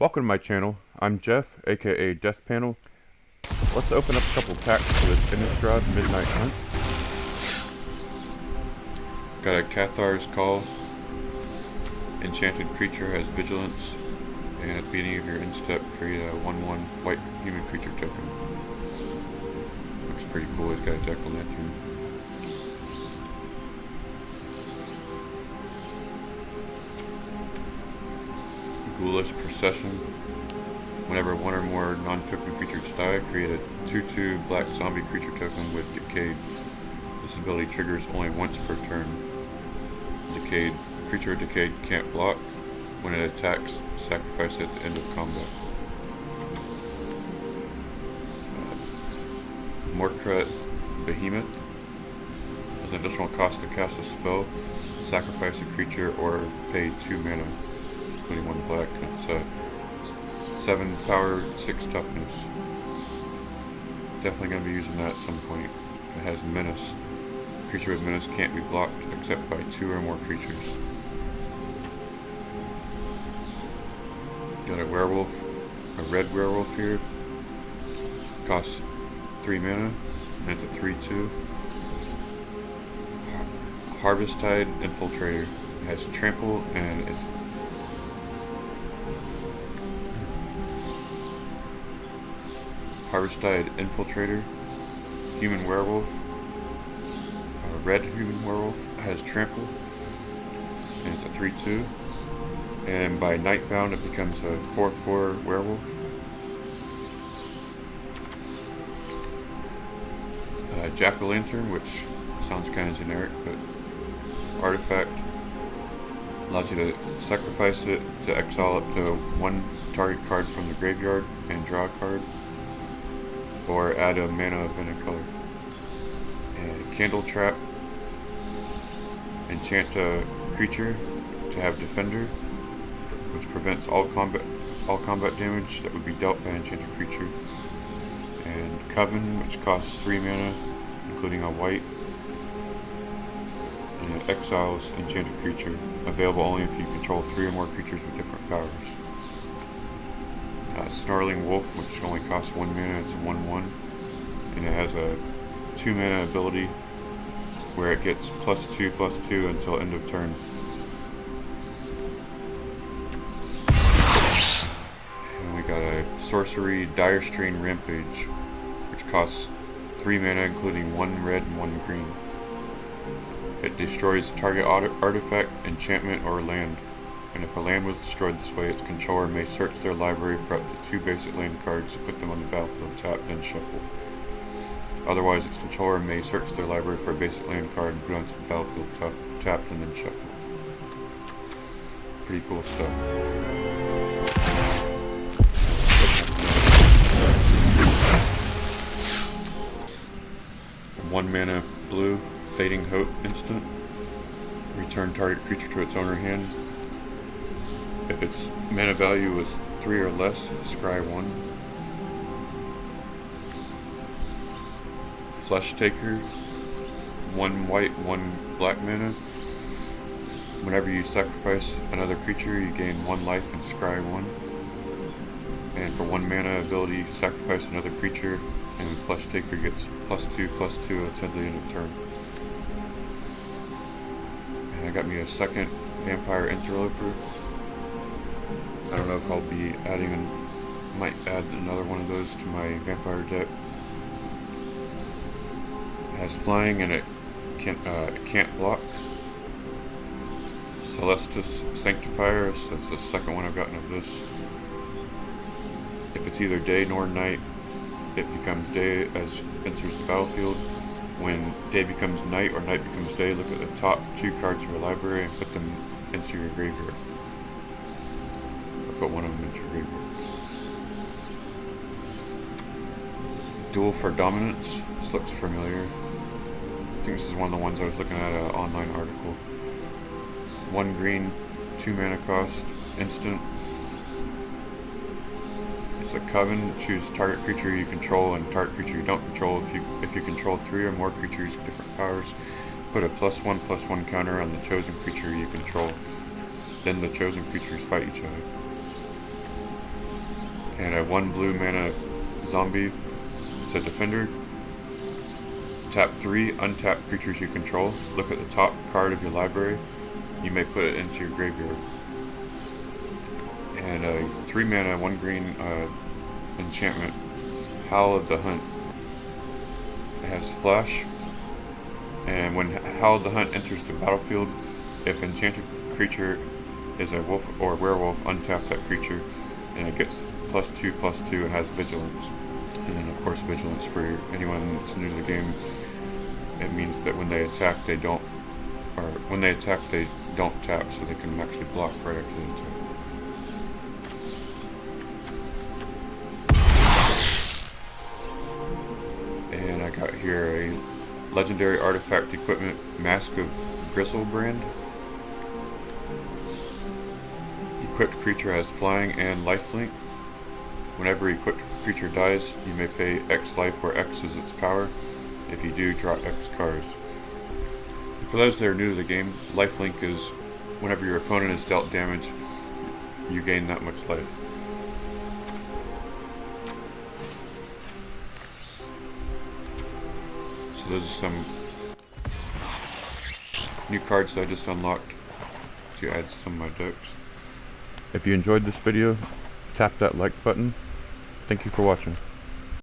Welcome to my channel. I'm Jeff, aka Death Panel. Let's open up a couple packs with Innistrad Midnight Hunt. Got a Cathar's Call. Enchanted creature has vigilance, and at the beginning of your end step, create a 1/1 white human creature token. Looks pretty cool. It's got a jack-o'-lantern. Ghoulish Procession. Whenever one or more non-token creatures die, create a 2/2 black zombie creature token with Decayed. This ability triggers only once per turn. Decayed. Creature Decayed can't block. When it attacks, sacrifice it at the end of combat. Morkret Behemoth. As an additional cost to cast a spell, sacrifice a creature or pay 2 mana, including 1 black. It's 7 power, 6 toughness. Definitely going to be using that at some point. It has Menace. Creature with Menace can't be blocked except by 2 or more creatures. Got a werewolf, a red werewolf here. Costs 3 mana, and it's a 3/2. Harvesttide Infiltrator. It has Trample and it's Harvesttide Infiltrator. Human werewolf. A red human werewolf has Trample, and it's a 3/2. And by Nightbound, it becomes a 4/4 werewolf. Jack-o'-lantern, which sounds kind of generic, but artifact allows you to sacrifice it to exile up to 1 target card from the graveyard and draw a card, or add a mana of any color. And Candle Trap. Enchant a creature to have Defender, which prevents all combat damage that would be dealt by enchanted creature. And Coven, which costs 3 mana, including a white. And it exiles enchanted creature, available only if you control 3 or more creatures with different powers. Snarling Wolf, which only costs 1 mana, it's a 1/1, and it has a 2 mana ability where it gets +2/+2 until end of turn. And we got a sorcery, Dire Strain Rampage, which costs 3 mana, including 1 red and 1 green. It destroys target artifact, enchantment, or land. And if a land was destroyed this way, its controller may search their library for up to 2 basic land cards to put them on the battlefield tapped, then shuffle. Otherwise, its controller may search their library for a basic land card and put it onto the battlefield tapped, and then shuffle. Pretty cool stuff. 1 mana blue, Fading Hope instant. Return target creature to its owner hand. If its mana value was 3 or less, scry 1. Flesh Taker. 1 white, 1 black mana. Whenever you sacrifice another creature, you gain 1 life and scry 1. And for 1 mana ability, sacrifice another creature, and Flesh Taker gets +2/+2 until the end of turn. And I got me a second Vampire Interloper. I don't know if I'll be might add another one of those to my vampire deck. It has flying and it can't block. Celestus Sanctifier, so that's the second one I've gotten of this. If it's either day nor night, it becomes day as enters the battlefield. When day becomes night or night becomes day, look at the top 2 cards of your library and put them into your graveyard. Put one of them into your graveyard. Duel for Dominance. This looks familiar. I think this is one of the ones I was looking at an online article. 1 green, 2 mana cost, instant. It's a Coven. Choose target creature you control and target creature you don't control. If you control 3 or more creatures with different powers, put a +1/+1 counter on the chosen creature you control. Then the chosen creatures fight each other. And a 1 blue mana zombie. It's a defender. Tap 3 untap creatures you control. Look at the top card of your library. You may put it into your graveyard. And a 3 mana, 1 green enchantment. Howl of the Hunt. It has flash. And when Howl of the Hunt enters the battlefield, if enchanted creature is a wolf or werewolf, untap that creature, and it gets +2/+2 and has vigilance. And then of course vigilance for anyone that's new to the game. It means that when they attack they don't tap, so they can actually block right after the attack. And I got here a legendary artifact equipment, Mask of Grizzlebrand. Equipped creature has flying and lifelink. Whenever equipped creature dies, you may pay X life where X is its power. If you do, draw X cards. For those that are new to the game, lifelink is whenever your opponent is dealt damage, you gain that much life. So those are some new cards that I just unlocked to add to some of my decks. If you enjoyed this video, tap that like button. Thank you for watching.